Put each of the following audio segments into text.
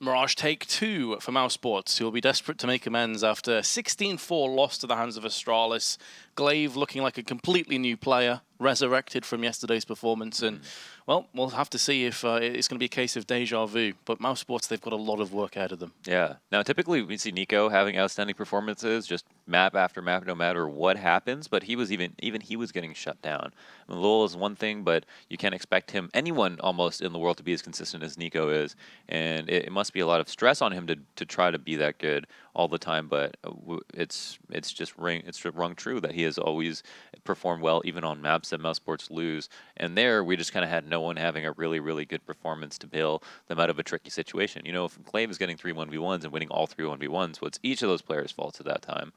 Mirage take 2 for Mousesports, who will be desperate to make amends after 16-4 loss to the hands of Astralis. Glaive looking like a completely new player, resurrected from yesterday's performance, and well, we'll have to see if it's going to be a case of deja vu. But Mousesports, they've got a lot of work ahead of them. Yeah. Now, typically we see NiKo having outstanding performances, just map after map, no matter what happens. But he was even he was getting shut down. I mean, loWel is one thing, but you can't expect anyone almost in the world to be as consistent as NiKo is, and it must be a lot of stress on him to try to be that good all the time. But it's just rung true that he has always performed well, even on maps that Mousesports lose. And there, we just kind of had no one having a really, really good performance to bail them out of a tricky situation. You know, if Glaive is getting 3 1v1s and winning all 3 1v1s, well, it's each of those players' faults at that time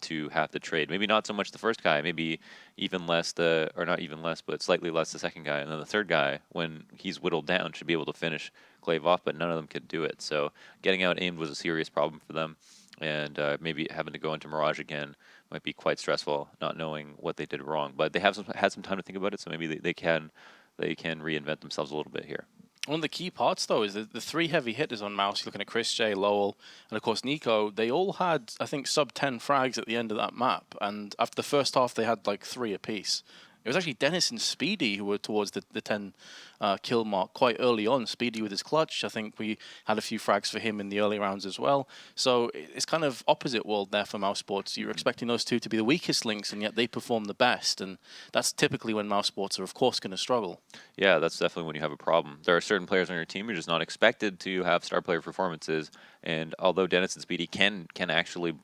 to have the trade. Maybe not so much the first guy, maybe even less or not even less, but slightly less the second guy. And then the third guy, when he's whittled down, should be able to finish Glaive off, but none of them could do it. So getting out aimed was a serious problem for them. And maybe having to go into Mirage again might be quite stressful, not knowing what they did wrong. But they have had some time to think about it, so maybe they can reinvent themselves a little bit here. One of the key parts, though, is the 3 heavy hitters on Mouse. You're looking at chrisJ, loWel, and of course NiKo. They all had, I think, sub 10 frags at the end of that map, and after the first half, they had like 3 apiece. It was actually Denis and Spiidi who were towards the 10 kill mark quite early on. Spiidi with his clutch. I think we had a few frags for him in the early rounds as well. So it's kind of opposite world there for Mousesports. You're expecting those 2 to be the weakest links, and yet they perform the best. And that's typically when Mousesports are, of course, going to struggle. Yeah, that's definitely when you have a problem. There are certain players on your team who are just not expected to have star player performances. And although Denis and Spiidi can actually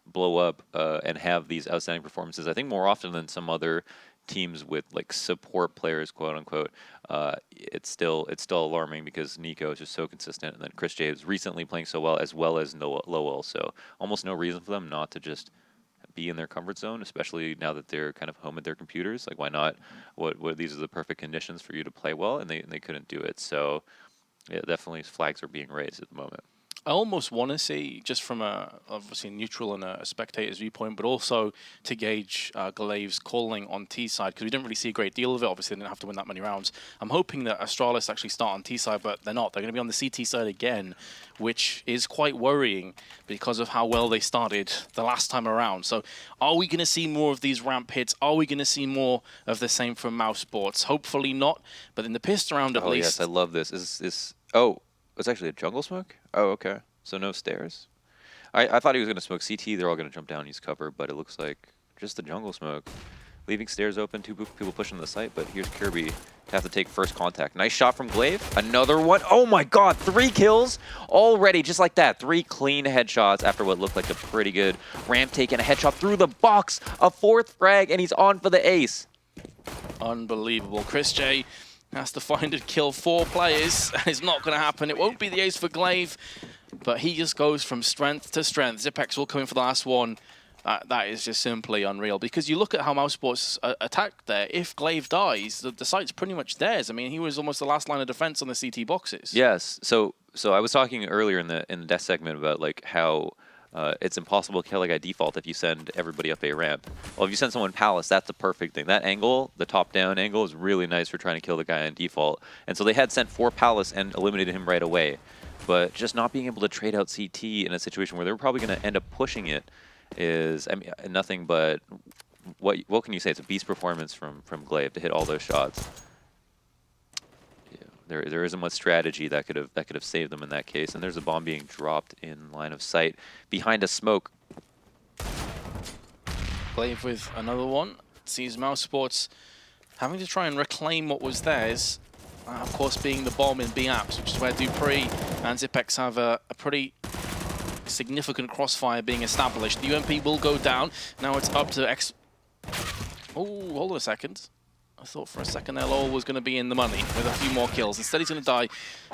blow up and have these outstanding performances, I think more often than some other teams with like support players, quote unquote, it's still alarming because NiKo is just so consistent, and then chrisJ is recently playing so well as loWel. So almost no reason for them not to just be in their comfort zone, especially now that they're kind of home at their computers. Like, why not? What these are the perfect conditions for you to play well, and they couldn't do it. So yeah, definitely flags are being raised at the moment. I almost want to see, just from obviously neutral and a spectator's viewpoint, but also to gauge Glaive's calling on T side, because we didn't really see a great deal of it. Obviously, they didn't have to win that many rounds. I'm hoping that Astralis actually start on T side, but they're not. They're going to be on the CT side again, which is quite worrying because of how well they started the last time around. So are we going to see more of these ramp hits? Are we going to see more of the same from Mousesports? Hopefully not, but in the pistol round at least. Oh, yes, I love this. Oh, it's actually a jungle smoke? Oh, okay. So no stairs? I thought he was going to smoke CT. They're all going to jump down and use cover, but it looks like just the jungle smoke. Leaving stairs open, 2 people pushing the site, but here's Kjaerbye to have to take first contact. Nice shot from Glaive. Another one. Oh my god, 3 kills already, just like that. 3 clean headshots after what looked like a pretty good ramp take and a headshot through the box. A 4th frag, and he's on for the ace. Unbelievable. chrisJ has to find and kill 4 players. It's not going to happen. It won't be the ace for Glaive, but he just goes from strength to strength. Zipex will come in for the last one. That is just simply unreal, because you look at how Mousesports attacked there. If Glaive dies, the site's pretty much theirs. I mean, he was almost the last line of defense on the CT boxes. Yes. So I was talking earlier in the death segment about like how it's impossible to kill a guy default if you send everybody up a ramp. Well, if you send someone Palace, that's the perfect thing. That angle, the top-down angle, is really nice for trying to kill the guy on default. And so they had sent 4 Palace and eliminated him right away. But just not being able to trade out CT in a situation where they're probably going to end up pushing it is, I mean, nothing but, what can you say? It's a beast performance from Glaive to hit all those shots. There isn't much strategy that could have saved them in that case. And there's a bomb being dropped in line of sight behind a smoke. Glaive with another one. Sees Mousesports having to try and reclaim what was theirs. Of course, being the bomb in B apps, which is where dupreeh and Zipex have a pretty significant crossfire being established. The UMP will go down. Now it's up to X. Oh, hold on a second. I thought for a second there loWel was going to be in the money with a few more kills. Instead, he's going to die.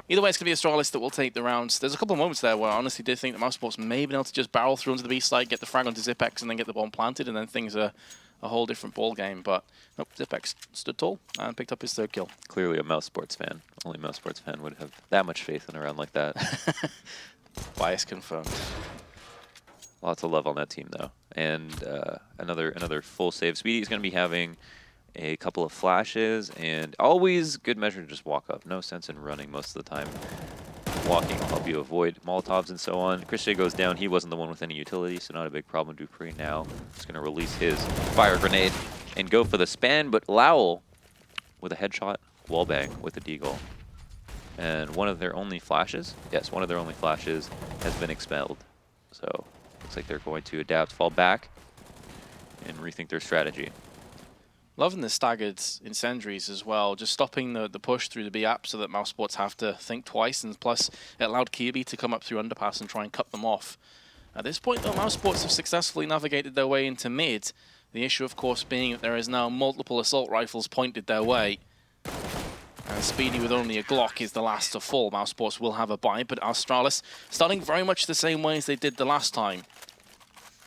Either way, it's going to be Astralis that will take the rounds. There's a couple of moments there where I honestly did think that Mousesports may have been able to just barrel through onto the B side, get the frag onto Zipex, and then get the bomb planted, and then things are a whole different ball game. But nope, Zipex stood tall and picked up his 3rd kill. Clearly a Mousesports fan. Only Mousesports fan would have that much faith in a round like that. Bias confirmed. Lots of love on that team, though. And another full save. Spiidi is going to be having a couple of flashes, and always good measure to just walk up. No sense in running most of the time. walking will help you avoid Molotovs and so on. chrisJ goes down. He wasn't the one with any utility, so not a big problem. dupreeh now is going to release his fire grenade and go for the span, but loWel with a headshot, wallbang with a deagle. And one of their only flashes, yes, one of their only flashes has been expelled. So looks like they're going to adapt, fall back, and rethink their strategy. Loving the staggered incendiaries as well, just stopping the push through the B app so that Mousesports have to think twice, and plus it allowed Kjaerbye to come up through underpass and try and cut them off. At this point though, Mousesports have successfully navigated their way into mid. The issue of course being that there is now multiple assault rifles pointed their way. And Spiidi with only a Glock is the last to fall. Mousesports will have a buy, but Astralis starting very much the same way as they did the last time.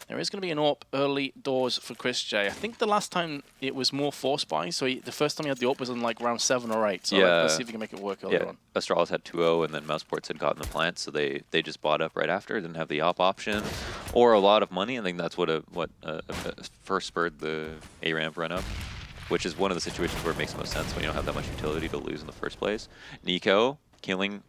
There is going to be an AWP early doors for chrisJ. I think the last time it was more force buy, so the first time he had the AWP was in like round 7 or 8. So yeah. let's see if we can make it work earlier on. Astralis had 2-0, and then Mousesports had gotten the plant, so they just bought up right after. Didn't have the AWP option or a lot of money. I think that's what first spurred the A ramp run up, which is one of the situations where it makes the most sense when you don't have that much utility to lose in the first place. NiKo killing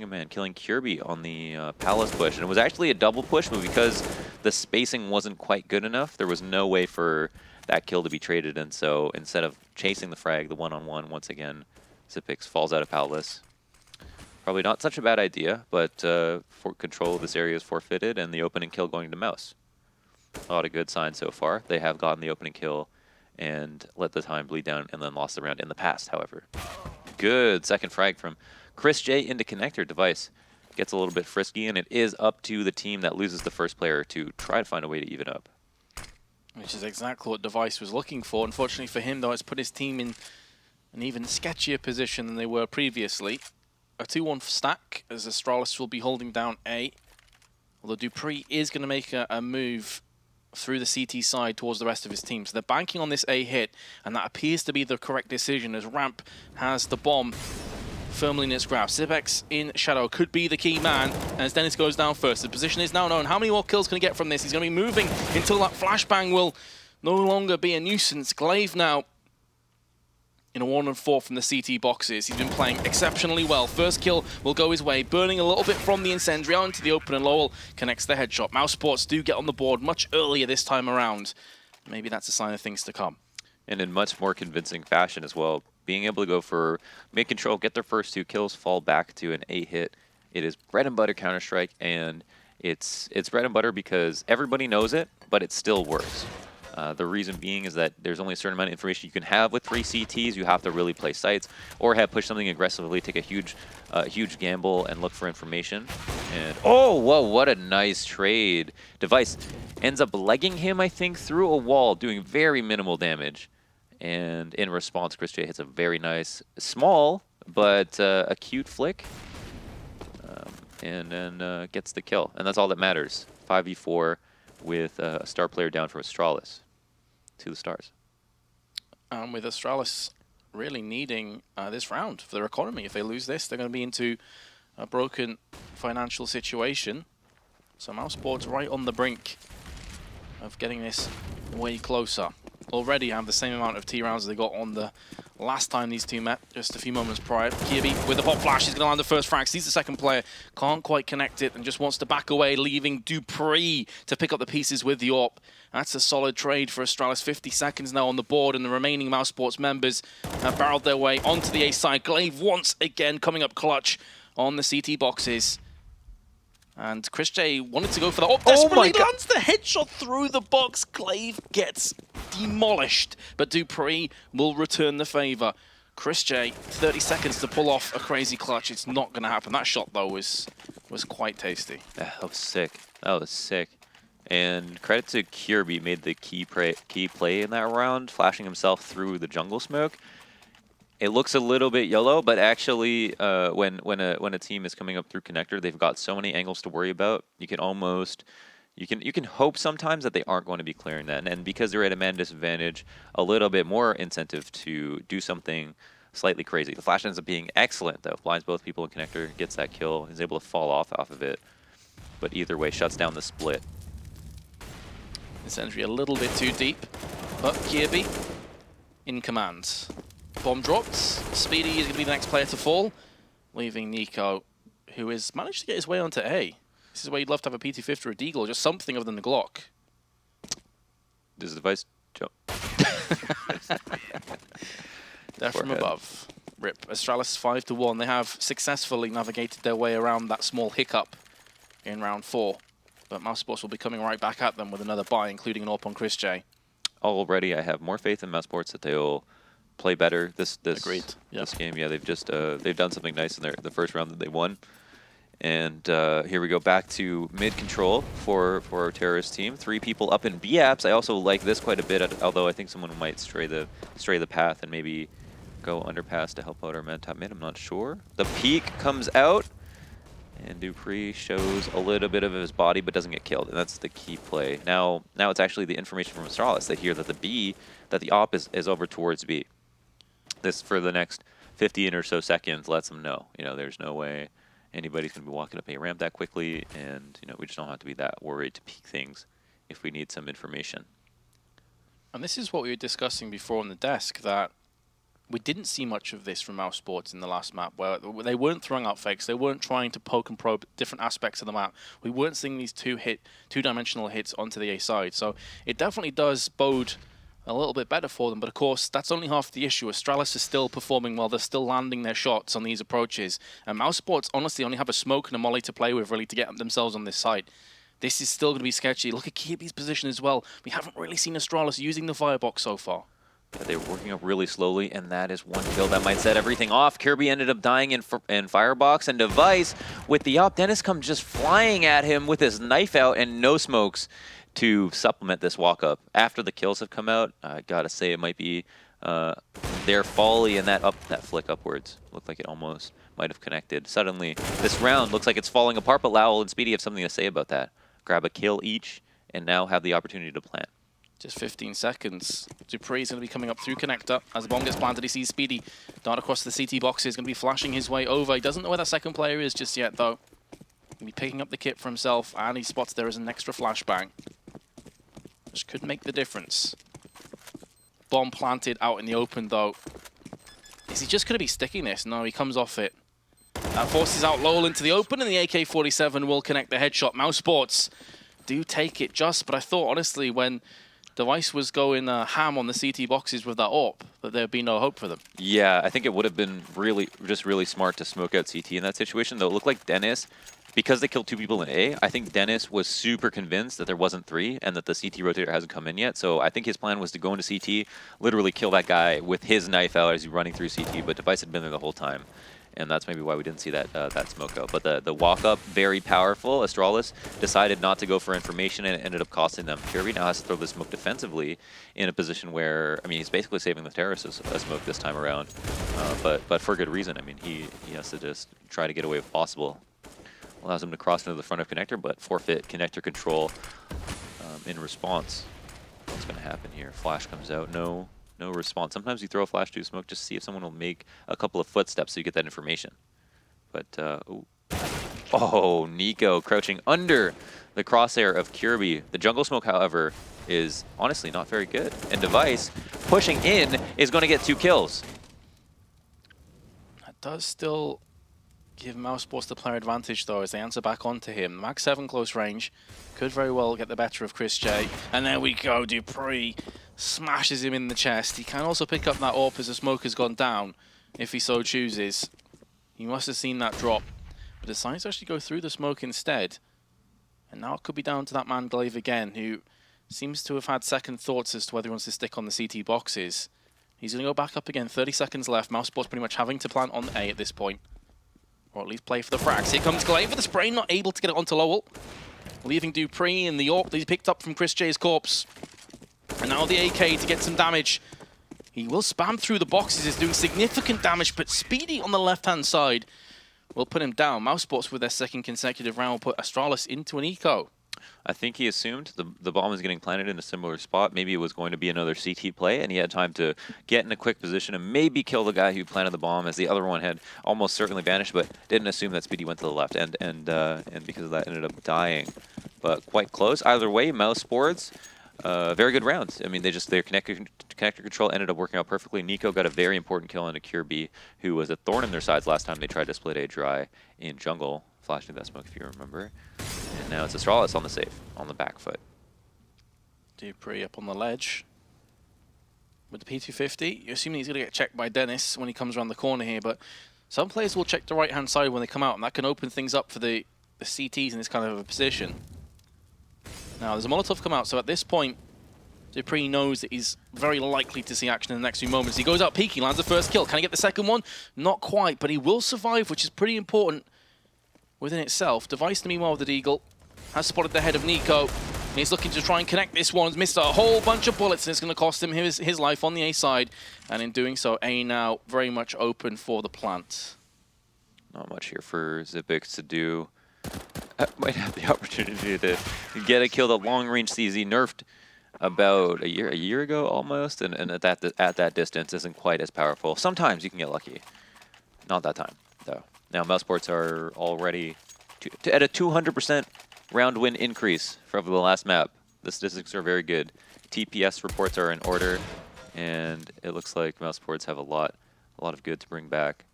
a man, killing Kjaerbye on the Palace push. And it was actually a double push, but because the spacing wasn't quite good enough, there was no way for that kill to be traded. And so instead of chasing the frag, the one-on-one, once again, Xyp9x falls out of Palace. Probably not such a bad idea, but for control of this area is forfeited, and the opening kill going to Mouse. A lot of good signs so far. They have gotten the opening kill and let the time bleed down, and then lost the round in the past, however. Good second frag from chrisJ into connector. Device gets a little bit frisky, and it is up to the team that loses the first player to try to find a way to even up. Which is exactly what Device was looking for. Unfortunately for him, though, it's put his team in an even sketchier position than they were previously. A 2-1 stack, as Astralis will be holding down A. Although dupreeh is going to make a move through the CT side towards the rest of his team. So they're banking on this A hit, and that appears to be the correct decision as Ramp has the bomb firmly in its grasp. Xyp9x in shadow could be the key man as Denis goes down first. The position is now known. How many more kills can he get from this? He's going to be moving until that flashbang will no longer be a nuisance. Glaive now in a 1-4 from the CT boxes. He's been playing exceptionally well. First kill will go his way, burning a little bit from the incendiary onto the open, and loWel connects the headshot. Mousesports do get on the board much earlier this time around. Maybe that's a sign of things to come. And in much more convincing fashion as well. Being able to go for mid-control, get their first 2 kills, fall back to an 8 hit. It is bread and butter Counter-Strike, and it's bread and butter because everybody knows it, but it still works. The reason being is that there's only a certain amount of information you can have with 3 CTs. You have to really play sites or push something aggressively, take a huge gamble and look for information. And oh, whoa, what a nice trade. Device ends up legging him, I think, through a wall, doing very minimal damage. And in response, chrisJ hits a very nice, small, but a cute flick. And then gets the kill. And that's all that matters. 5v4 with a star player down from Astralis to the stars. With Astralis really needing this round for their economy. If they lose this, they're going to be into a broken financial situation. So Mousesports right on the brink of getting this way closer. Already have the same amount of T rounds as they got on the last time these two met, just a few moments prior. Kjaerbye with the pop flash, he's going to land the first frag. He's the second player, can't quite connect it and just wants to back away, leaving dupreeh to pick up the pieces with the AWP. That's a solid trade for Astralis. 50 seconds now on the board, and the remaining Mousesports members have barreled their way onto the A side. Glaive once again coming up clutch on the CT boxes. And chrisJ wanted to go for that. Oh, desperately lands the headshot through the box. Glaive gets demolished, but dupreeh will return the favor. chrisJ, 30 seconds to pull off a crazy clutch. It's not going to happen. That shot, though, was quite tasty. That was sick. That was sick. And credit to Kjaerbye, made the key play in that round, flashing himself through the jungle smoke. It looks a little bit yellow, but actually, when a team is coming up through connector, they've got so many angles to worry about. You can almost, you can hope sometimes that they aren't going to be clearing that, and because they're at a man disadvantage, a little bit more incentive to do something slightly crazy. The flash ends up being excellent though, blinds both people in connector, gets that kill, is able to fall off of it, but either way, shuts down the split. Incendiary a little bit too deep, but Kjaerbye in command. Bomb dropped. Spiidi is going to be the next player to fall, leaving NiKo, who has managed to get his way onto A. This is where you'd love to have a PT-50 or a Deagle, or just something other than the Glock. Does the device jump? They're from above. Rip. Astralis 5-1. They have successfully navigated their way around that small hiccup in round 4. But Mousesports will be coming right back at them with another buy, including an AWP on chrisJ. Already, I have more faith in Mousesports that they'll play better this Agreed. This game. Yeah, they've just they've done something nice in the first round that they won. And here we go back to mid control for our terrorist team. 3 people up in B apps. I also like this quite a bit, although I think someone might stray the path and maybe go underpass to help out our man top mid. I'm not sure. The peek comes out, and dupreeh shows a little bit of his body but doesn't get killed, and that's the key play. Now it's actually the information from Astralis. They hear that the op is over towards B. This, for the next 15 or so seconds, lets them know, there's no way anybody's going to be walking up a ramp that quickly, and we just don't have to be that worried to peek things if we need some information. And this is what we were discussing before on the desk, that we didn't see much of this from Mousesports in the last map, where they weren't throwing out fakes, they weren't trying to poke and probe different aspects of the map. We weren't seeing these two-dimensional hits onto the A side, so it definitely does bode a little bit better for them, but of course that's only half the issue. Astralis is still performing well, they're still landing their shots on these approaches, and Mousesports honestly only have a smoke and a molly to play with really to get themselves on this side. This is still going to be sketchy. Look at Kjærbye's position as well. We haven't really seen Astralis using the firebox so far. Yeah, they were working up really slowly, and that is one kill that might set everything off. Kjærbye ended up dying in firebox, and Device with the op. Denis comes just flying at him with his knife out and no smokes to supplement this walk-up. After the kills have come out, I gotta say it might be their folly and that flick upwards. Looked like it almost might have connected. Suddenly, this round looks like it's falling apart, but loWel and Spiidi have something to say about that. Grab a kill each, and now have the opportunity to plant. Just 15 seconds. dupreeh is going to be coming up through connector. As the bomb gets planted, he sees Spiidi dart across the CT boxes, going to be flashing his way over. He doesn't know where that second player is just yet, though. Going to be picking up the kit for himself, and he spots there is an extra flashbang, which could make the difference. Bomb planted out in the open, though. Is he just going to be sticking this? No, he comes off it. That forces out loWel into the open, and the AK-47 will connect the headshot. Mousesports do take it just, but I thought, honestly, when Device was going ham on the CT boxes with that AWP, that there'd be no hope for them. Yeah, I think it would have been really smart to smoke out CT in that situation, though it looked like Denis, because they killed 2 people in A, I think Denis was super convinced that there wasn't 3 and that the CT rotator hasn't come in yet. So I think his plan was to go into CT, literally kill that guy with his knife out as he's running through CT, but Device had been there the whole time. And that's maybe why we didn't see that smoke out. But the walk-up, very powerful. Astralis decided not to go for information, and it ended up costing them. Kjærbye now has to throw the smoke defensively in a position where, I mean, he's basically saving the terrorists a smoke this time around. But for good reason. I mean, he has to just try to get away if possible. Allows him to cross into the front of connector, but forfeit connector control in response. What's going to happen here? Flash comes out. No response. Sometimes you throw a flash to smoke just to see if someone will make a couple of footsteps so you get that information. But, oh, NiKo crouching under the crosshair of Kjærbye. The jungle smoke, however, is honestly not very good. And Device pushing in is going to get 2 kills. That does still give Mousesports the player advantage, though, as they answer back onto him. Mag 7 close range could very well get the better of chrisJ. And there we go, dupreeh smashes him in the chest. He can also pick up that AWP as the smoke has gone down, if he so chooses. He must have seen that drop, but decides to actually go through the smoke instead. And now it could be down to that man Glaive again, who seems to have had second thoughts as to whether he wants to stick on the CT boxes. He's going to go back up again, 30 seconds left. Mousesports pretty much having to plant on A at this point, or at least play for the frags. Here comes Glaive with the spray, not able to get it onto loWel, leaving dupreeh in the AWP that he picked up from chrisJ's corpse. And now the AK to get some damage. He will spam through the boxes, is doing significant damage, but Spiidi on the left-hand side will put him down. Mousesports with their second consecutive round will put Astralis into an eco. I think he assumed the bomb was getting planted in a similar spot. Maybe it was going to be another CT play, and he had time to get in a quick position and maybe kill the guy who planted the bomb, as the other one had almost certainly vanished, but didn't assume that Spiidi went to the left, and because of that ended up dying. But quite close. Either way, Mousesports very good rounds. I mean, their connector control ended up working out perfectly. NiKo got a very important kill on a Kjaerbye, who was a thorn in their sides last time they tried to split A dry in jungle, flashing that smoke if you remember. And now it's Astralis on the save, on the back foot. dupreeh up on the ledge. With the P250, you're assuming he's going to get checked by Denis when he comes around the corner here, but some players will check the right-hand side when they come out, and that can open things up for the CTs in this kind of a position. Now, there's a Molotov come out, so at this point, dupreeh knows that he's very likely to see action in the next few moments. He goes out peeking, lands the first kill. Can he get the second one? Not quite, but he will survive, which is pretty important within itself. Device, meanwhile, with the Deagle, has spotted the head of NiKo. And he's looking to try and connect this one. He's missed a whole bunch of bullets, and it's going to cost him his life on the A side. And in doing so, A now very much open for the plant. Not much here for Xyp9x to do. Might have the opportunity to get a kill. The long-range CZ nerfed about a year ago almost, and at that distance isn't quite as powerful. Sometimes you can get lucky. Not that time, though. Now, Mousesports are already at a 200% round win increase from the last map. The statistics are very good. TPS reports are in order, and it looks like Mousesports have a lot of good to bring back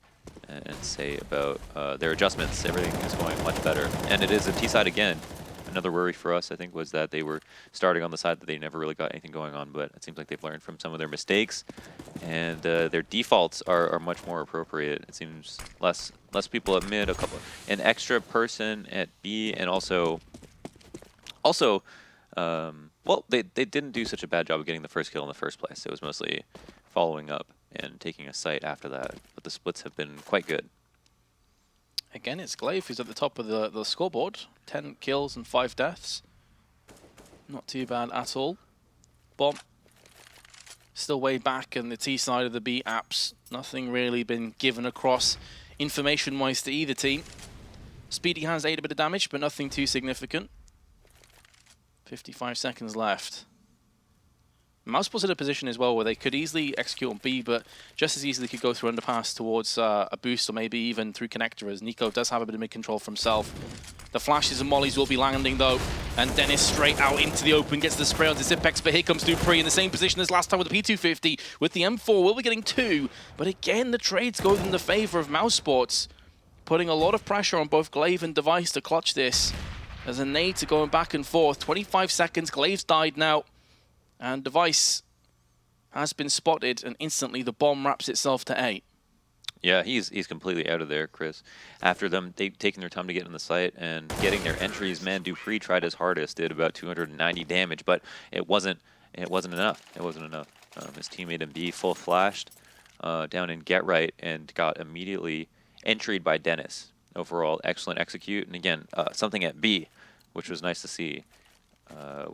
and say about their adjustments. Everything is going much better, and it is a T side again. Another worry for us, I think, was that they were starting on the side that they never really got anything going on, but it seems like they've learned from some of their mistakes, and their defaults are much more appropriate. It seems less people at mid, an extra person at B, and also, well, they didn't do such a bad job of getting the first kill in the first place. It was mostly following up and taking a site after that, but the splits have been quite good. Again, it's Glaive who's at the top of the scoreboard. 10 kills and 5 deaths. Not too bad at all. Bomb still way back in the T side of the B apps. Nothing really been given across information-wise to either team. Spiidi has 8 a bit of damage, but nothing too significant. 55 seconds left. Mousesports in a position as well where they could easily execute on B, but just as easily could go through underpass towards a boost, or maybe even through connector, as NiKo does have a bit of mid-control for himself. The flashes and mollies will be landing though, and Denis straight out into the open, gets the spray onto Xyp9x, but here comes dupreeh in the same position as last time with the P250. With the M4, we'll be getting 2, but again the trades go in the favor of Mousesports, putting a lot of pressure on both Glaive and Device to clutch this. There's a nade to going back and forth. 25 seconds, Glaive's died now. And Device has been spotted, and instantly the bomb wraps itself to 8. Yeah, he's completely out of there, Chris. After they've taken their time to get in the site and getting their entries, man, dupreeh tried his hardest, did about 290 damage, but it wasn't enough. It wasn't enough. His teammate in B full flashed down in Get Right and got immediately entried by Denis. Overall, excellent execute, and again, something at B, which was nice to see.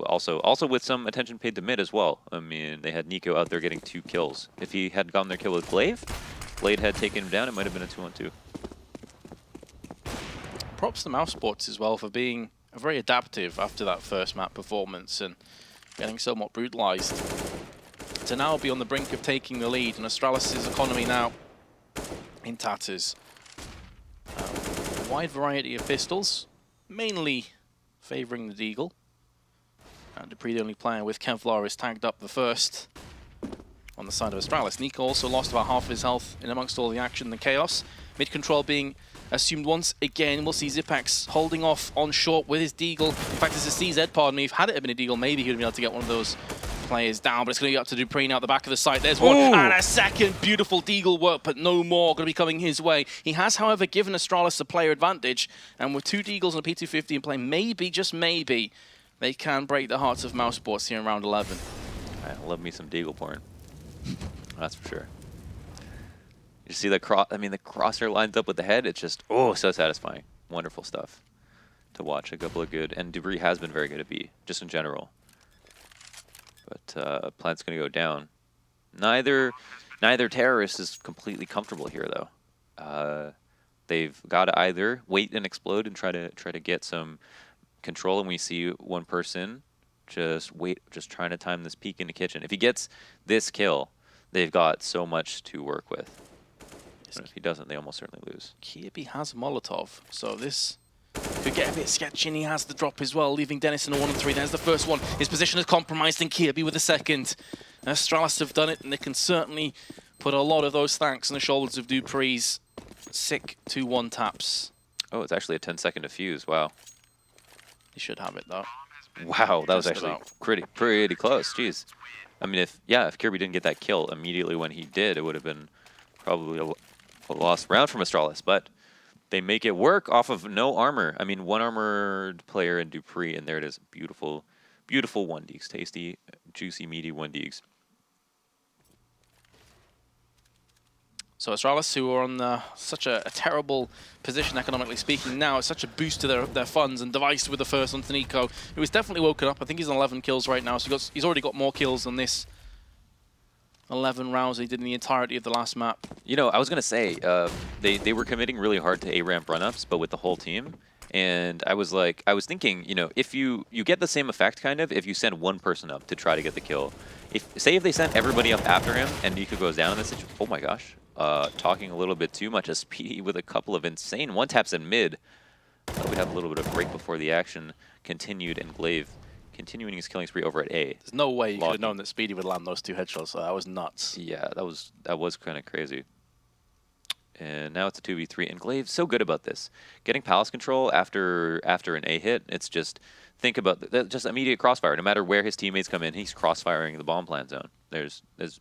Also with some attention paid to mid as well. I mean, they had NiKo out there getting 2 kills. If he had gotten their kill with Glaive, Blade had taken him down, it might have been a 2-on-2. Props to Mousesports as well for being very adaptive after that first map performance and getting somewhat brutalized. To now be on the brink of taking the lead, and Astralis' economy now in tatters. A wide variety of pistols, mainly favouring the Deagle. And dupreeh, the only player with Kevlar, is tagged up the first on the side of Astralis. NiKo also lost about half of his health in amongst all the action and chaos. Mid-control being assumed once again. We'll see Xyp9x holding off on short with his Deagle. In fact, it's a CZ, pardon me. If had it been a Deagle, maybe he would have been able to get one of those players down, but it's going to be up to dupreeh now at the back of the site. There's one, and a second beautiful Deagle work, but no more going to be coming his way. He has, however, given Astralis a player advantage, and with 2 Deagles and a P250 in play, maybe, just maybe, they can break the hearts of Mousesports here in round 11. I love me some Deagle porn. That's for sure. You see the crosshair lines up with the head. It's just, oh, so satisfying. Wonderful stuff to watch. A couple of good, and dupreeh has been very good at B, just in general. But Plant's going to go down. Neither terrorist is completely comfortable here, though. They've got to either wait and explode and try to get some control, and we see one person just trying to time this peek in the kitchen. If he gets this kill, they've got so much to work with. And if he doesn't, they almost certainly lose. Kjaerbye has Molotov, so this Could get a bit sketchy, and he has the drop as well, leaving Denis in a 1-3. There's the first one. His position is compromised, and Kjaerbye with the second. Astralis have done it, and they can certainly put a lot of those thanks on the shoulders of dupreeh's sick 2-1 taps. Oh, it's actually a 10-second defuse. Wow. He should have it, though. Wow, that was actually pretty close. Jeez. I mean, if Kjaerbye didn't get that kill immediately when he did, it would have been probably a lost round from Astralis. But they make it work off of no armor. I mean, one armored player in dupreeh, and there it is. Beautiful, beautiful 1-deeks. Tasty, juicy, meaty 1-deeks. So Astralis, who are on such a terrible position economically speaking now, it's such a boost to their funds, and Device with the first onto NiKo, who is definitely woken up. I think he's on 11 kills right now, so he's already got more kills than this 11 rounds he did in the entirety of the last map. You know, I was going to say, they were committing really hard to A-ramp run-ups, but with the whole team. And I was thinking, you know, if you get the same effect, kind of, if you send one person up to try to get the kill. Say if they sent everybody up after him, and NiKo goes down in this situation. Oh my gosh. Talking a little bit too much of Spiidi with a couple of insane one-taps in mid. We'd have a little bit of break before the action continued, and Glaive continuing his killing spree over at A. There's no way you could have known that Spiidi would land those 2 headshots, so that was nuts. Yeah, that was kind of crazy. And now it's a 2v3, and Glaive's so good about this. Getting palace control after an A hit, it's just, think about just immediate crossfire. No matter where his teammates come in, he's crossfiring the bomb plant zone.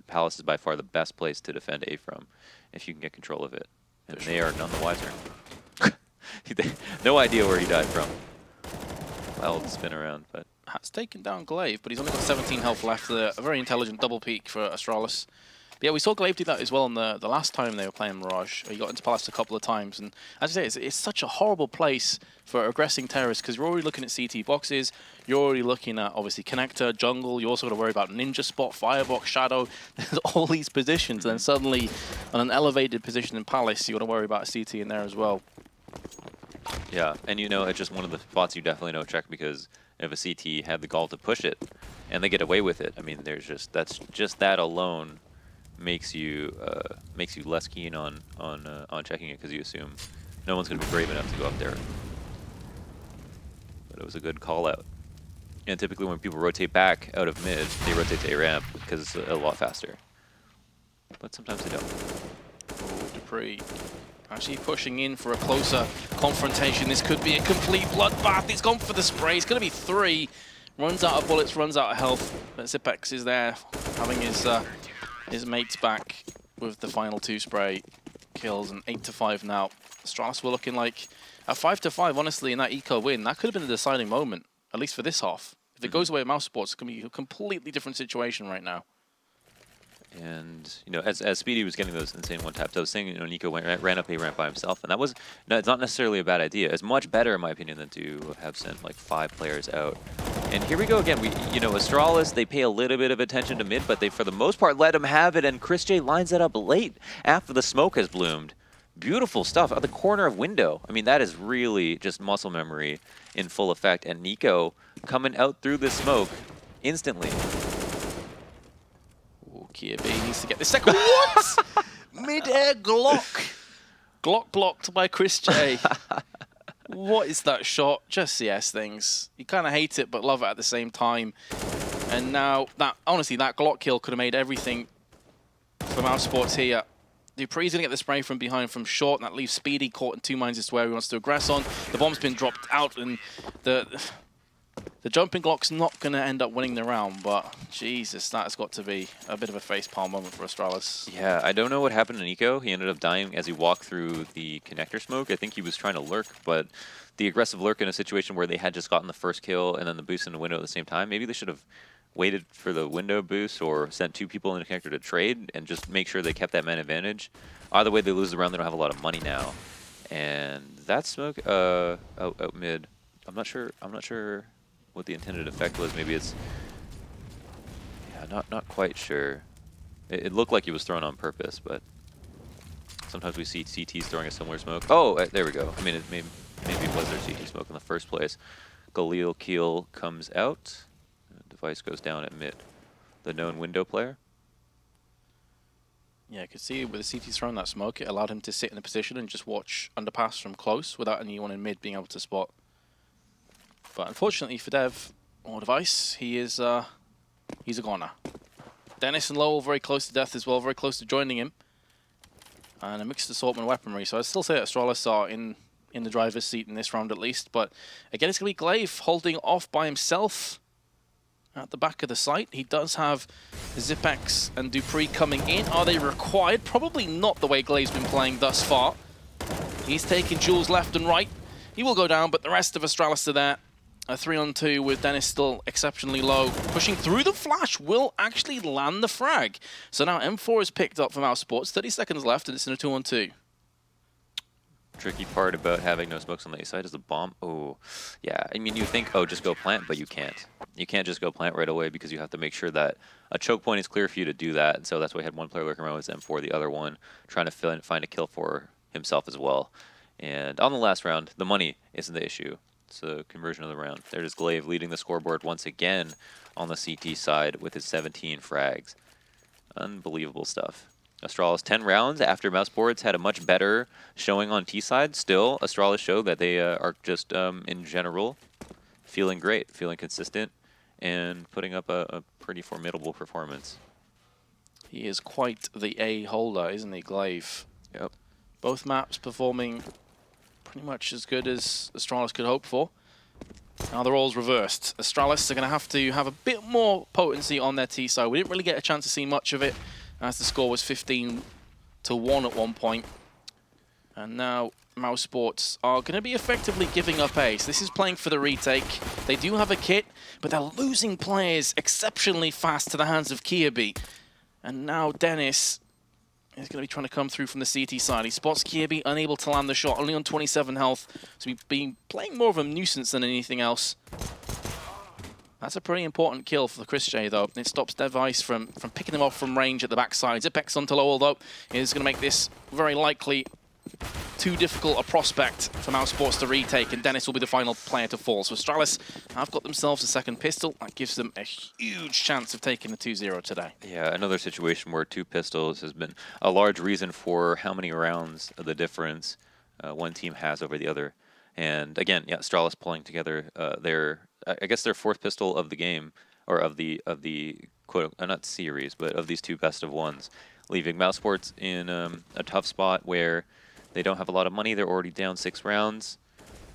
Palace is by far the best place to defend A from, if you can get control of it. And they are none the wiser. No idea where he died from. Wild spin around, but has taken down Glaive, but he's only got 17 health left. A very intelligent double peek for Astralis. But yeah, we saw Glaive do that as well in the last time they were playing Mirage. He got into Palace a couple of times, and as I say, it's such a horrible place for aggressing terrorists, because you're already looking at CT boxes, you're already looking at, obviously, connector, jungle, you also got to worry about ninja spot, firebox, shadow. There's all these positions, and then suddenly, on an elevated position in Palace, you got to worry about CT in there as well. Yeah, and you know, it's just one of the spots you definitely don't check, because if a CT had the gall to push it, and they get away with it, I mean, that's just that alone makes you less keen on checking it, because you assume no one's going to be brave enough to go up there. But it was a good call out. And typically when people rotate back out of mid, they rotate to A ramp because it's a lot faster. But sometimes they don't. Oh, dupreeh actually pushing in for a closer confrontation. This could be a complete bloodbath. He's gone for the spray. It's going to be 3. Runs out of bullets, runs out of health. But Zipex is there, having his mates back with the final 2 spray kills, and 8-5 now. Astralis were looking like a 5-5, honestly, in that eco win. That could have been the deciding moment, at least for this half. If it goes away at Mousesports, it's going to be a completely different situation right now. And, you know, as Spiidi was getting those insane one-taps, I was saying, you know, NiKo ran up A ramp by himself, and that was, no, it's not necessarily a bad idea. It's much better, in my opinion, than to have sent like 5 players out. And here we go again. You know, Astralis, they pay a little bit of attention to mid, but they, for the most part, let him have it, and chrisJ lines it up late after the smoke has bloomed. Beautiful stuff at the corner of window. I mean, that is really just muscle memory in full effect, and NiKo coming out through the smoke instantly. Kjaerbye needs to get the second. What? Mid-air Glock. Glock blocked by chrisJ. What is that shot? Just CS things. You kind of hate it, but love it at the same time. And now, honestly, that Glock kill could have made everything for Mousesports here. dupreeh's going to get the spray from behind from short, and that leaves Spiidi caught in 2 minds as to where he wants to aggress on. The bomb's been dropped out, and the jumping Glock's not going to end up winning the round, but Jesus, that has got to be a bit of a facepalm moment for Astralis. Yeah, I don't know what happened to NiKo. He ended up dying as he walked through the connector smoke. I think he was trying to lurk, but the aggressive lurk in a situation where they had just gotten the first kill and then the boost in the window at the same time, maybe they should have waited for the window boost or sent 2 people in the connector to trade and just make sure they kept that man advantage. Either way, they lose the round, they don't have a lot of money now. And that smoke out mid, I'm not sure what the intended effect was. Maybe it's, yeah, not quite sure. It looked like he was thrown on purpose, but sometimes we see CTs throwing a similar smoke. Oh, there we go. I mean, maybe it was their CT smoke in the first place. Galil Keel comes out. Device goes down at mid. The known window player. Yeah, I could see with the CTs throwing that smoke, it allowed him to sit in a position and just watch underpass from close without anyone in mid being able to spot. But unfortunately for Dev, or Device, he's a goner. Denis and loWel very close to death as well, very close to joining him. And a mixed assortment of weaponry. So I'd still say Astralis are in the driver's seat in this round at least. But again, it's going to be Glaive holding off by himself at the back of the site. He does have Zipex and dupreeh coming in. Are they required? Probably not, the way Glaive's been playing thus far. He's taking Jules left and right. He will go down, but the rest of Astralis are there. A 3-on-2 with Denis still exceptionally low. Pushing through the flash will actually land the frag. So now M4 is picked up from Mousesports. 30 seconds left, and it's in a 2-on-2. Tricky part about having no smokes on the A side is the bomb. Oh, yeah. I mean, you think, oh, just go plant, but you can't. You can't just go plant right away because you have to make sure that a choke point is clear for you to do that. And so that's why he had one player lurking around with M4, the other one trying to find a kill for himself as well. And on the last round, the money isn't the issue. It's the conversion of the round. There's Glaive leading the scoreboard once again on the CT side with his 17 frags. Unbelievable stuff. Astralis 10 rounds after Mousesports had a much better showing on T side. Still, Astralis showed that they are just, in general, feeling great, feeling consistent, and putting up a pretty formidable performance. He is quite the A holder, isn't he, Glaive? Yep. Both maps performing pretty much as good as Astralis could hope for. Now the roles reversed. Astralis are going to have a bit more potency on their T side. We didn't really get a chance to see much of it, as the score was 15-1 at one point. And now Mousesports are going to be effectively giving up A. So this is playing for the retake. They do have a kit, but they're losing players exceptionally fast to the hands of Kjaerbye. And now Denis is going to be trying to come through from the CT side. He spots Kjaerbye, unable to land the shot, only on 27 health. So he's been playing more of a nuisance than anything else. That's a pretty important kill for the chrisJ, though. It stops Device from picking him off from range at the backside. Zipex onto loWel, though, is going to make this very likely too difficult a prospect for Mousesports to retake, and Denis will be the final player to fall. So Astralis have got themselves a second pistol. That gives them a huge chance of taking the 2-0 today. Yeah, another situation where 2 pistols has been a large reason for how many rounds of the difference one team has over the other. And again, yeah, Astralis pulling together I guess their 4th pistol of the game, or of the quote not series, but of these 2 best of ones, leaving Mousesports in a tough spot where they don't have a lot of money. They're already down 6 rounds,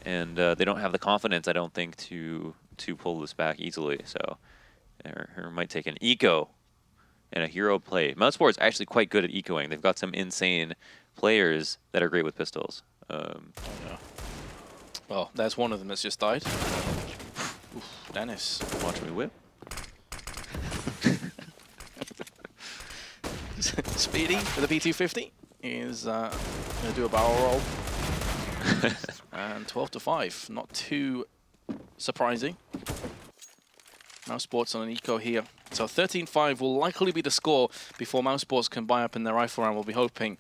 and they don't have the confidence, I don't think, to pull this back easily. So they might take an eco and a hero play. Mousesports actually quite good at ecoing. They've got some insane players that are great with pistols. Yeah. Well, there's one of them that's just died. Oof, Denis. Watch me whip. Spiidi for the P250 is going to do a barrel roll. And 12-5, not too surprising. Mousesports on an eco here. So 13-5 will likely be the score before Mousesports can buy up in their rifle round. We'll be hoping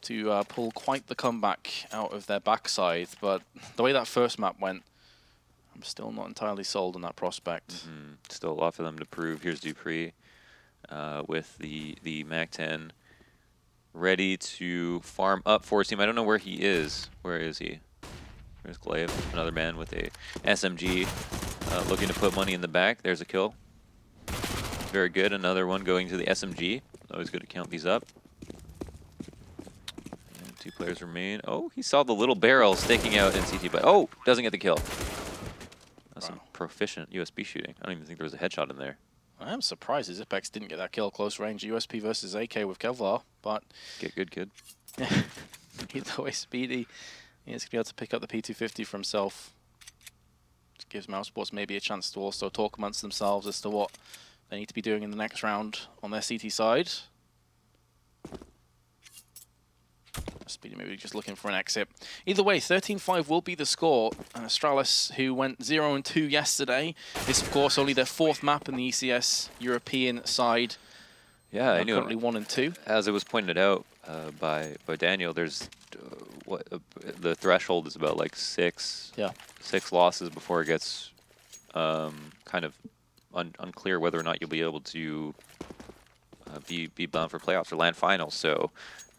to pull quite the comeback out of their backside. But the way that first map went, I'm still not entirely sold on that prospect. Still a lot for them to prove. Here's dupreeh with the MAC-10 ready to farm up for his team. I don't know where he is. Where is he? There's Glaive, another man with a SMG looking to put money in the back. There's a kill. Very good. Another one going to the SMG. Always good to count these up. And 2 players remain. Oh, he saw the little barrel sticking out in CT, but oh, doesn't get the kill. That's some proficient USB shooting. I don't even think there was a headshot in there. I am surprised Zipex didn't get that kill close range. USP versus AK with Kevlar, but... Get good, kid. Either way, Spiidi is going to be able to pick up the P250 for himself. Which gives Mousesports maybe a chance to also talk amongst themselves as to what they need to be doing in the next round on their CT side. Spiidi maybe just looking for an exit. Either way, 13-5 will be the score. Astralis, who went 0-2 yesterday, this of course only their 4th map in the ECS European side. Yeah, I knew. Currently 1-2. As it was pointed out by Daniel, there's the threshold is about like 6 losses before it gets kind of unclear whether or not you'll be able to be bound for playoffs or land finals. So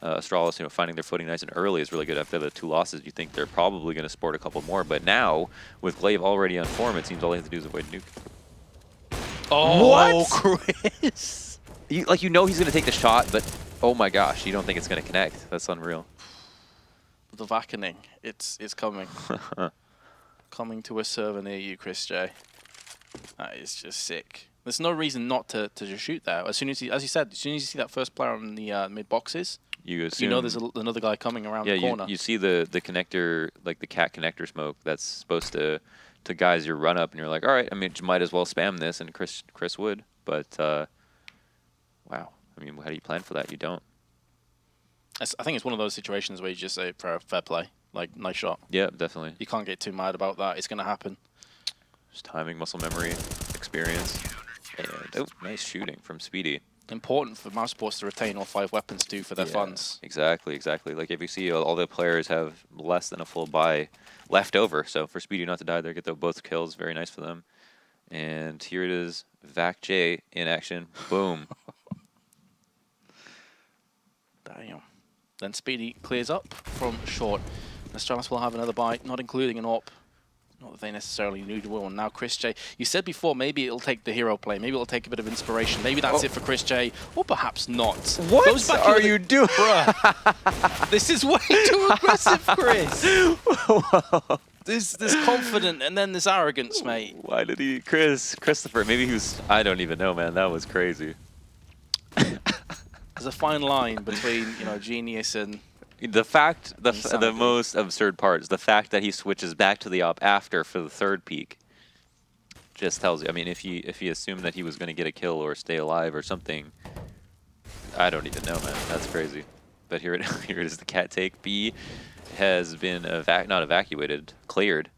Astralis, finding their footing nice and early is really good. After the 2 losses, you think they're probably going to sport a couple more. But now, with Glaive already on form, it seems all they have to do is avoid nuke. Oh, what? Chris! He's going to take the shot, but oh my gosh, you don't think it's going to connect. That's unreal. The vacuuming, it's coming. Coming to a server near you, chrisJ. That is just sick. There's no reason not to just shoot there. As soon as you said, as soon as you see that first player on the mid boxes, you know there's another guy coming around the corner. You see the connector, like the cat connector smoke that's supposed to guys your run up, and you're like, all right, I mean, you might as well spam this, and Chris would, but wow, I mean, how do you plan for that? You don't. I think it's one of those situations where you just say fair play, like nice shot. Yeah, definitely. You can't get too mad about that. It's going to happen. Just timing, muscle memory, experience, and oh, nice shooting from Spiidi. Important for Mousesports to retain all 5 weapons too for their funds. Exactly. Like if you see all the players have less than a full buy left over, so for Spiidi not to die there, get both kills, very nice for them. And here it is, FACEIT in action. Boom. Damn. Then Spiidi clears up from short. Astralis will have another buy, not including an AWP. Not that they necessarily need one. Now chrisJ, you said before maybe it'll take the hero play, maybe it'll take a bit of inspiration, maybe that's it for chrisJ, or perhaps not. What are you doing? Bruh, this is way too aggressive, Chris. There's confident and then there's arrogance, mate. Why did he, Christopher? Maybe he was. I don't even know, man. That was crazy. There's a fine line between genius and. The most absurd part is the fact that he switches back to the op after for the 3rd peak. Just tells you. I mean, if he assumed that he was going to get a kill or stay alive or something, I don't even know, man. That's crazy. But here it is. The cat take. B has been not evacuated, cleared,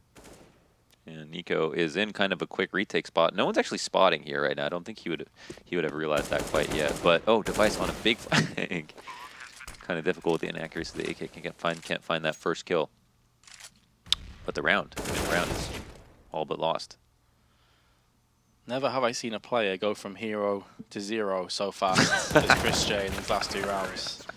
and NiKo is in kind of a quick retake spot. No one's actually spotting here right now. I don't think he would have realized that quite yet. But oh, device on a big flag. Kind of difficult with the inaccuracy. The AK can't find that first kill. But the round is all but lost. Never have I seen a player go from hero to 0 so fast as chrisJ in these last 2 rounds.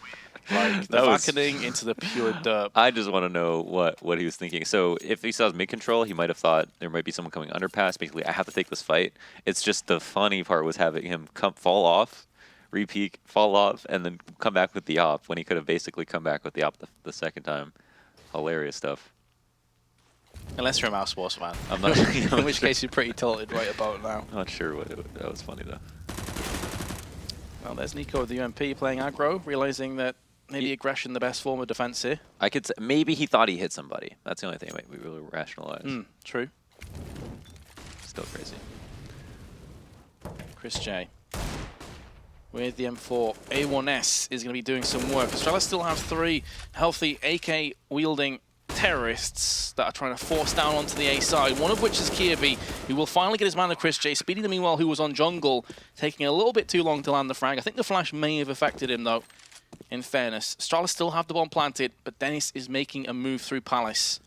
Like the vacuuming into the pure derp. I just want to know what he was thinking. So if he saw his mid control, he might have thought there might be someone coming underpass. Basically, I have to take this fight. It's just the funny part was having him fall off, repeak, fall off, and then come back with the op when he could have basically come back with the op the second time. Hilarious stuff. Unless you're a Mousesports fan. I'm not in which case you're pretty tilted right about now. Not sure that was funny though. Well, there's NiKo with the UMP playing aggro, realizing that maybe aggression the best form of defense here. I could say maybe he thought he hit somebody. That's the only thing we really rationalize. True. Still crazy. chrisJ with the M4. A1S is going to be doing some work. Astralis still have 3 healthy AK-wielding terrorists that are trying to force down onto the A side, one of which is Kjaerbye, who will finally get his man of chrisJ. Spiidi, meanwhile, who was on jungle, taking a little bit too long to land the frag. I think the flash may have affected him, though, in fairness. Astralis still have the bomb planted, but Denis is making a move through Palace.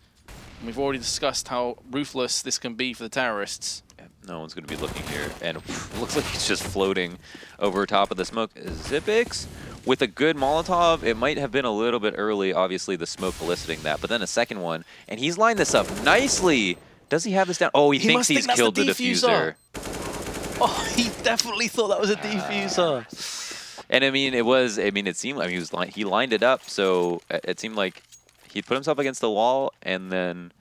And we've already discussed how ruthless this can be for the terrorists. No one's going to be looking here, and it looks like he's just floating over top of the smoke. Xyp9x with a good Molotov. It might have been a little bit early, obviously, the smoke eliciting that, but then a second one, and he's lined this up nicely. Does he have this down? Oh, he thinks he's killed the diffuser. Oh, he definitely thought that was a diffuser. And I mean, it seemed like he lined it up, so it seemed like he put himself against the wall and then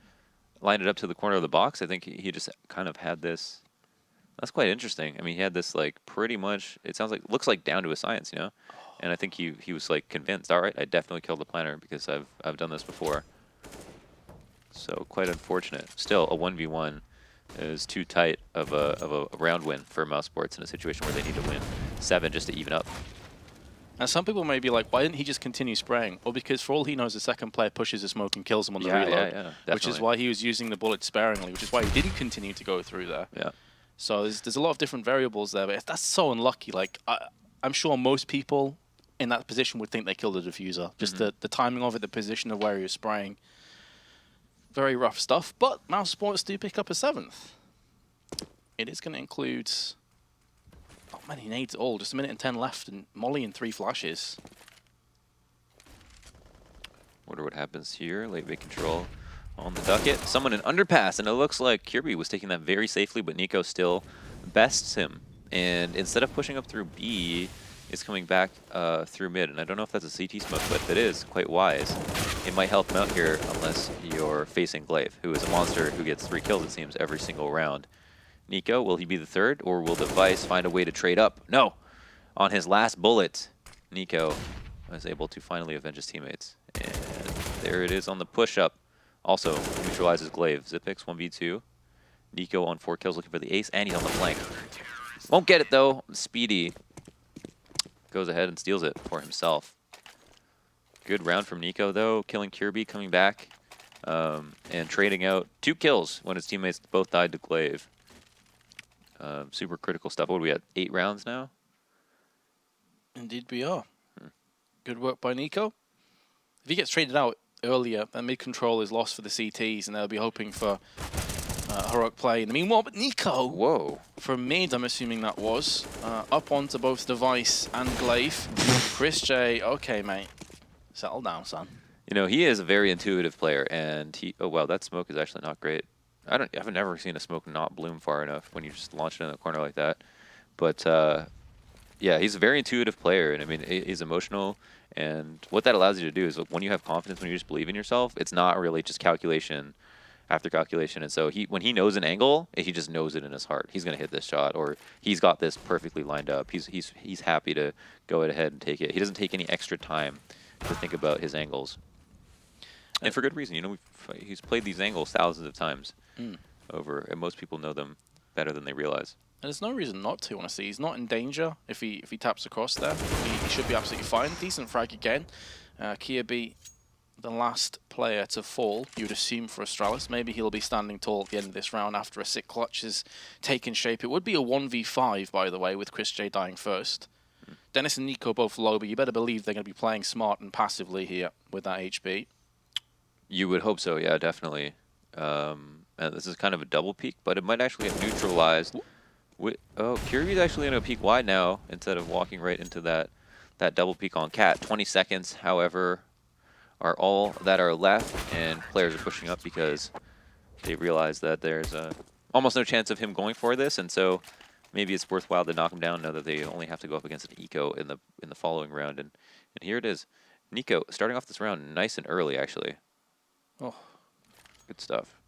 lined it up to the corner of the box. I think he just kind of had this. That's quite interesting. I mean, he had this like pretty much. It looks like down to a science, you know. And I think he was like convinced. All right, I definitely killed the planner because I've done this before. So quite unfortunate. Still, a 1v1 is too tight of a round win for Mousesports in a situation where they need to win 7 just to even up. And some people may be like, why didn't he just continue spraying? Or because for all he knows, the second player pushes the smoke and kills him on the reload. Which is why he was using the bullet sparingly, which is why he didn't continue to go through there. Yeah. So there's a lot of different variables there, but that's so unlucky. Like, I'm sure most people in that position would think they killed the diffuser. Just the timing of it, the position of where he was spraying. Very rough stuff, but Mousesports do pick up a 7th. It is going to include Not many nades at all, just a minute and 10 left, and Molly in 3 flashes. Wonder what happens here. Late bait control on the ducket. Someone in underpass, and it looks like Kjaerbye was taking that very safely, but NiKo still bests him. And instead of pushing up through B, is coming back through mid. And I don't know if that's a CT smoke, but if it is, quite wise. It might help him out here unless you're facing Glaive, who is a monster who gets 3 kills, it seems, every single round. NiKo, will he be the third, or will Device find a way to trade up? No! On his last bullet, NiKo was able to finally avenge his teammates. And there it is on the push-up. Also neutralizes Glaive. Xyp9x 1v2. NiKo on 4 kills looking for the ace, and he's on the flank. Won't get it though. Spiidi goes ahead and steals it for himself. Good round from NiKo though, killing Kjaerbye, coming back, and trading out 2 kills when his teammates both died to Glaive. Super critical stuff. What are we at? 8 rounds now? Indeed we are. Good work by NiKo. If he gets traded out earlier, then mid-control is lost for the CTs, and they'll be hoping for heroic play in the meanwhile. But NiKo, whoa, from mid, I'm assuming that was, up onto both Device and Glaive. chrisJ, okay, mate. Settle down, son. You know, he is a very intuitive player, and he... Oh, wow, that smoke is actually not great. I've never seen a smoke not bloom far enough when you just launch it in the corner like that. But, yeah, he's a very intuitive player, and I mean, he's emotional. And what that allows you to do is when you have confidence, when you just believe in yourself, it's not really just calculation after calculation. And so when he knows an angle, he just knows it in his heart. He's going to hit this shot, or he's got this perfectly lined up. He's happy to go ahead and take it. He doesn't take any extra time to think about his angles. And for good reason. You know, he's played these angles thousands of times over, and most people know them better than they realize. And there's no reason not to, honestly. He's not in danger if he taps across there. He should be absolutely fine. Decent frag again. Kjaerbye, the last player to fall, you'd assume, for Astralis. Maybe he'll be standing tall at the end of this round after a sick clutch has taken shape. It would be a 1v5, by the way, with chrisJ dying first. Denis and NiKo both low, but you better believe they're going to be playing smart and passively here with that HB. You would hope so, yeah, definitely. This is kind of a double peek, but it might actually get neutralized. Oh, Kjaerbye's actually going to peek wide now instead of walking right into that double peek on Cat. 20 seconds, however, are all that are left, and players are pushing up because they realize that there's almost no chance of him going for this, and so maybe it's worthwhile to knock him down now that they only have to go up against an eco in the following round. And here it is. NiKo starting off this round nice and early, actually. Oh, good stuff.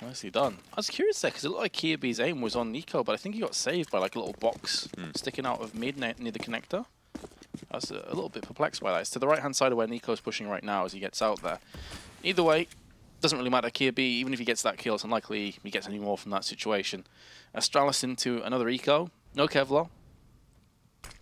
Nicely done. I was curious there because it looked like Kjaerbye's aim was on NiKo, but I think he got saved by like a little box sticking out of mid near the connector. I was a little bit perplexed by that. It's to the right-hand side of where NiKo's pushing right now as he gets out there. Either way, doesn't really matter. Kjaerbye, even if he gets that kill, it's unlikely he gets any more from that situation. Astralis into another eco. No Kevlar.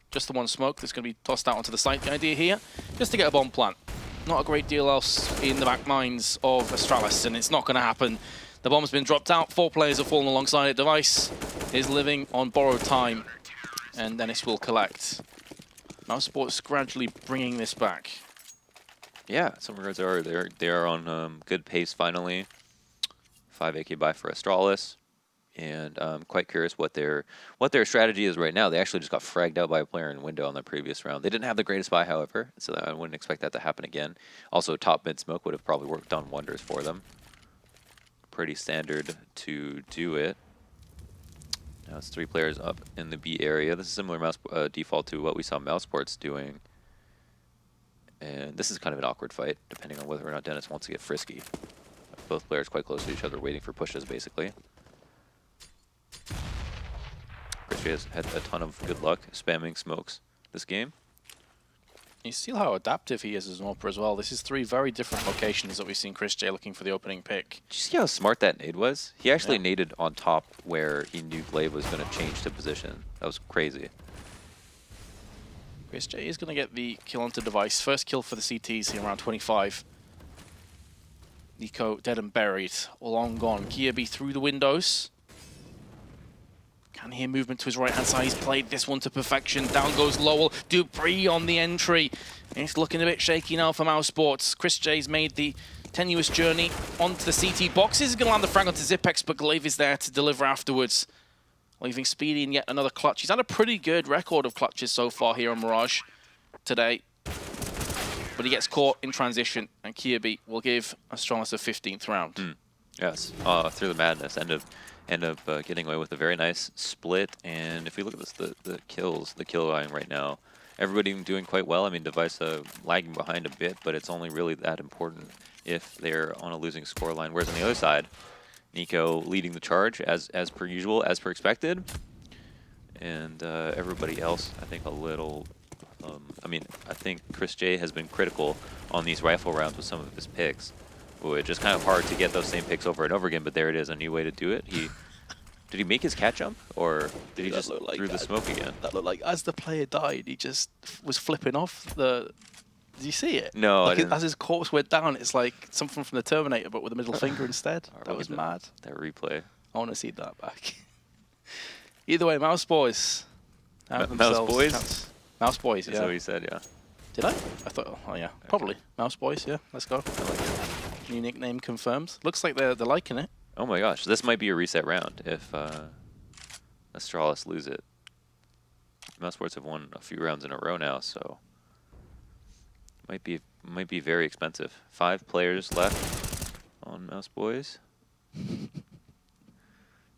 Just the one smoke that's going to be tossed out onto the site. The idea here, just to get a bomb plant. Not a great deal else in the back minds of Astralis, and it's not going to happen. The bomb's been dropped out. 4 players have fallen alongside it. Device is living on borrowed time, and Denis will collect. Mousesports gradually bringing this back. Yeah, some regards they are on good pace finally. 5 AK buy for Astralis, and I'm quite curious what their strategy is right now. They actually just got fragged out by a player in window on the previous round. They didn't have the greatest buy, however, so I wouldn't expect that to happen again. Also, top mid smoke would have probably done wonders for them. Pretty standard to do it. Now it's 3 players up in the B area. This is similar default to what we saw Mousesports doing. And this is kind of an awkward fight, depending on whether or not Denis wants to get frisky. Both players quite close to each other, waiting for pushes, basically. chrisJ has had a ton of good luck spamming smokes this game. You see how adaptive he is as an AWPer as well. This is 3 very different locations that we've seen chrisJ looking for the opening pick. Did you see how smart that nade was? He actually naded on top where he knew Glaive was going to change to position. That was crazy. chrisJ is going to get the kill onto Device. First kill for the CTs here around 25. NiKo dead and buried. Long gone. Kjaerbye through the windows. Can hear movement to his right-hand side. He's played this one to perfection. Down goes loWel. dupreeh on the entry. It's looking a bit shaky now for Mousesports. chrisJ's made the tenuous journey onto the CT boxes. He's going to land the frag onto Xyp9x, but Glaive is there to deliver afterwards. leaving Spiidi in yet another clutch. He's had a pretty good record of clutches so far here on Mirage today. But he gets caught in transition, and Kjaerbye will give Astralis a 15th round. Yes, through the madness, end up getting away with a very nice split. And if we look at this, the kills, the kill line right now, everybody doing quite well. I mean, Device lagging behind a bit, but it's only really that important if they're on a losing score line. Whereas on the other side, NiKo leading the charge as per usual, as per expected, and everybody else, I think, a little. I mean, I think chrisJ has been critical on these rifle rounds with some of his picks, which is kind of hard to get those same picks over and over again. But there it is, a new way to do it. Did he make his cat jump, or did he just like through the smoke again? That looked like as the player died, he just was flipping off the. Did you see it? No, like I didn't. As his corpse went down, it's like something from the Terminator, but with a middle finger instead. That was mad. That replay. I want to see that back. Either way, Mouseboys. Mouseboys? Mouseboys, yeah. That's what he said, yeah. Did I? I thought, oh yeah, probably. Mouseboys, yeah. Let's go. I like it. New nickname confirmed. Looks like they're liking it. Oh my gosh, this might be a reset round if Astralis lose it. Mousesports have won a few rounds in a row now, so might be very expensive. 5 players left on Mouseboys.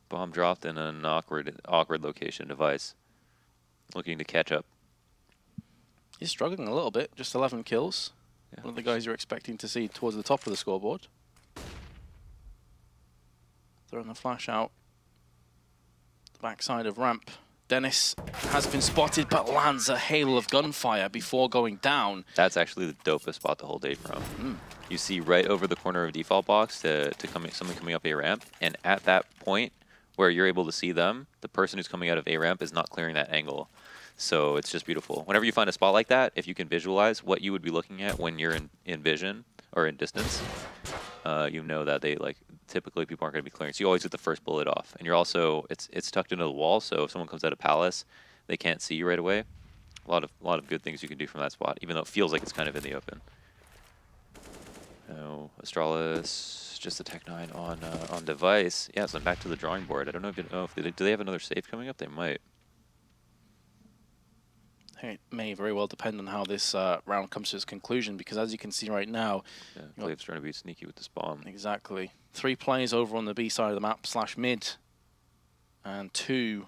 Bomb dropped in an awkward location. Device looking to catch up. He's struggling a little bit. Just 11 kills. Yeah. One of the guys you're expecting to see towards the top of the scoreboard. Throwing the flash out the backside of ramp. Denis has been spotted, but lands a hail of gunfire before going down. That's actually the dopest spot to hold A from. You see right over the corner of default box to someone coming up A ramp, and at that point where you're able to see them, the person who's coming out of A ramp is not clearing that angle. So it's just beautiful. Whenever you find a spot like that, if you can visualize what you would be looking at when you're in vision or in distance, you know that typically people aren't going to be clearing. So you always get the first bullet off, and you're also it's tucked into the wall. So if someone comes out of Palace, they can't see you right away. A lot of good things you can do from that spot, even though it feels like it's kind of in the open. No, Astralis just a Tech 9 on Device. Yeah, so back to the drawing board. I don't know if do they have another save coming up? They might. It may very well depend on how this round comes to its conclusion, because as you can see right now... Yeah, Cleave's trying to be sneaky with this bomb. Exactly. 3 players over on the B side of the map / mid, and 2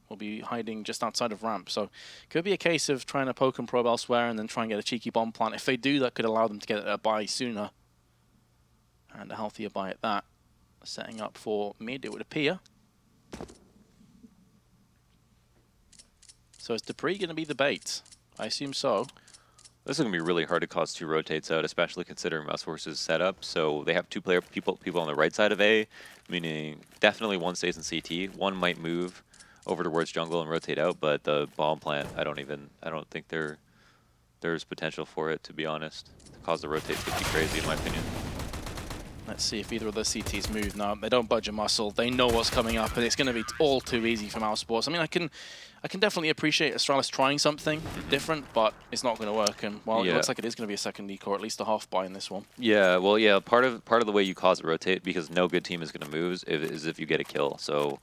will be hiding just outside of ramp. So could be a case of trying to poke and probe elsewhere and then try and get a cheeky bomb plant. If they do, that could allow them to get a buy sooner, and a healthier buy at that. Setting up for mid, it would appear. So is dupreeh going to be the bait? I assume so. This is going to be really hard to cause 2 rotates out, especially considering Mousesports' setup. So they have 2 people on the right side of A, meaning definitely one stays in CT. One might move over towards jungle and rotate out, but the bomb plant, I don't think there's potential for it, to be honest. To cause the rotates would be crazy, in my opinion. Let's see if either of the CTs move now. They don't budge a muscle. They know what's coming up, and it's going to be all too easy for Mousesports. I mean, I can definitely appreciate Astralis trying something different, but it's not going to work. And well, it looks like it is going to be a second NiKo, or at least a half buy in this one. Yeah, well, yeah. Part of the way you cause a rotate, because no good team is going to move, is if you get a kill. So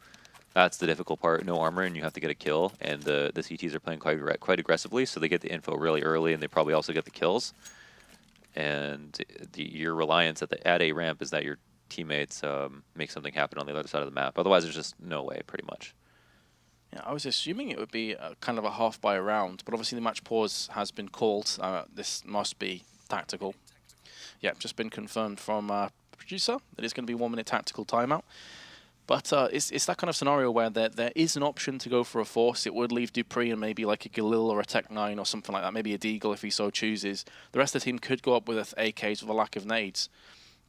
that's the difficult part. No armor, and you have to get a kill. And the CTs are playing quite aggressively, so they get the info really early, and they probably also get the kills. And your reliance at A ramp is that your teammates make something happen on the other side of the map. Otherwise, there's just no way, pretty much. Yeah, I was assuming it would be kind of a half buy round, but obviously the match pause has been called. This must be tactical. Yeah, just been confirmed from producer that it's going to be 1-minute tactical timeout. But it's that kind of scenario where there is an option to go for a force. It would leave dupreeh and maybe like a Galil or a Tech 9 or something like that, maybe a Deagle if he so chooses. The rest of the team could go up with AKs with a lack of nades.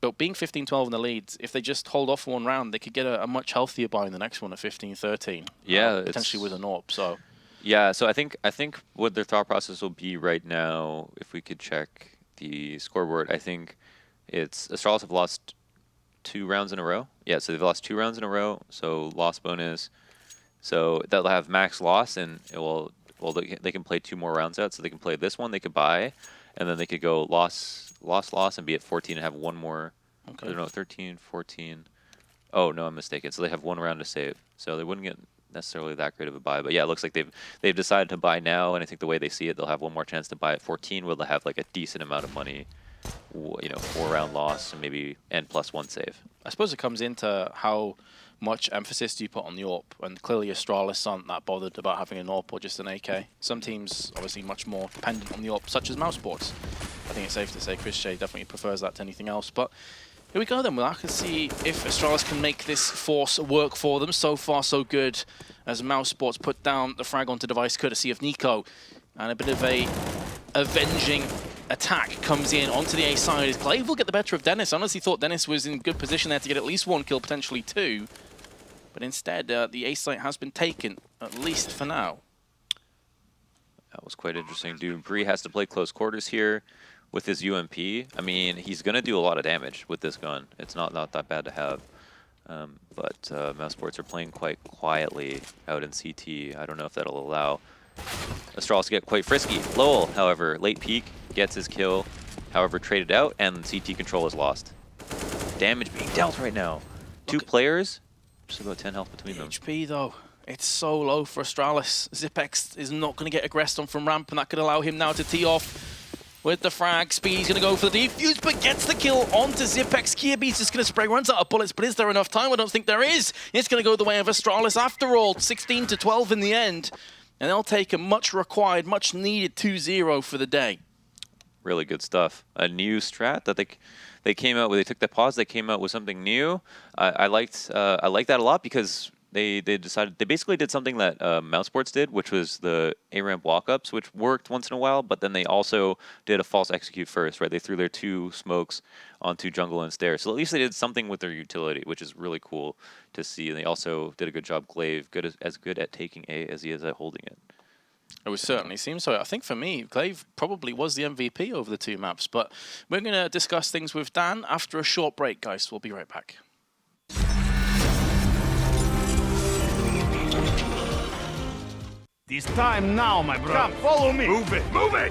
But being 15-12 in the lead, if they just hold off for 1 round, they could get a much healthier buy in the next one at 15-13. Yeah, potentially with an AWP. So yeah, so I think what their thought process will be right now, if we could check the scoreboard, I think it's Astralis have lost 2 rounds in a row. Yeah, so they've lost 2 rounds in a row, so loss bonus. So they'll have max loss, and it will, well, they can play 2 more rounds out. So they can play this one, they could buy, and then they could go loss, and be at 14 and have 1 more. Okay. I don't know, 13, 14. Oh, no, I'm mistaken. So they have 1 round to save. So they wouldn't get necessarily that great of a buy. But yeah, it looks like they've decided to buy now, and I think the way they see it, they'll have 1 more chance to buy at 14, where they'll have like a decent amount of money, you know, 4-round loss, and maybe and plus 1 save. I suppose it comes into how much emphasis do you put on the AWP, and clearly Astralis aren't that bothered about having an AWP or just an AK. Some teams obviously much more dependent on the AWP, such as Mousesports. I think it's safe to say chrisJ definitely prefers that to anything else. But here we go then. We'll have to see if Astralis can make this force work for them. So far so good, as Mousesports put down the frag onto device courtesy of NiKo, and a bit of a avenging attack comes in onto the A side as Glaive will get the better of Denis. I honestly thought Denis was in good position there to get at least 1 kill, potentially 2. But instead, the A site has been taken, at least for now. That was quite interesting. dupreeh has to play close quarters here with his UMP. I mean, he's going to do a lot of damage with this gun. It's not that bad to have. But Mousesports are playing quite quietly out in CT. I don't know if that'll allow Astralis to get quite frisky. loWel, however, late peek, gets his kill. However, traded out, and CT control is lost. Damage being dealt right now. 2 players, just about 10 health between them. HP though, it's so low for Astralis. XyPX is not going to get aggressed on from ramp, and that could allow him now to tee off with the frag. Spiidi's going to go for the defuse, but gets the kill onto XyPX. Kjærbye's just going to spray, runs out of bullets, but is there enough time? I don't think there is. It's going to go the way of Astralis after all. 16 to 12 in the end, and they'll take a much required, much needed 2-0 for the day. Really good stuff. A new strat that they came out with. They took the pause. They came out with something new. I liked that a lot, because they decided, they basically did something that Mousesports did, which was the A-ramp walk-ups, which worked once in a while, but then they also did a false execute first, right? They threw their 2 smokes onto jungle and stairs. So at least they did something with their utility, which is really cool to see. And they also did a good job. Glaive, as good at taking A as he is at holding it. It would certainly seem so. I think for me, Glaive probably was the MVP over the 2 maps, but we're going to discuss things with Dan after a short break, guys. We'll be right back. This time now, my brother. Come, follow me. Move it, move it.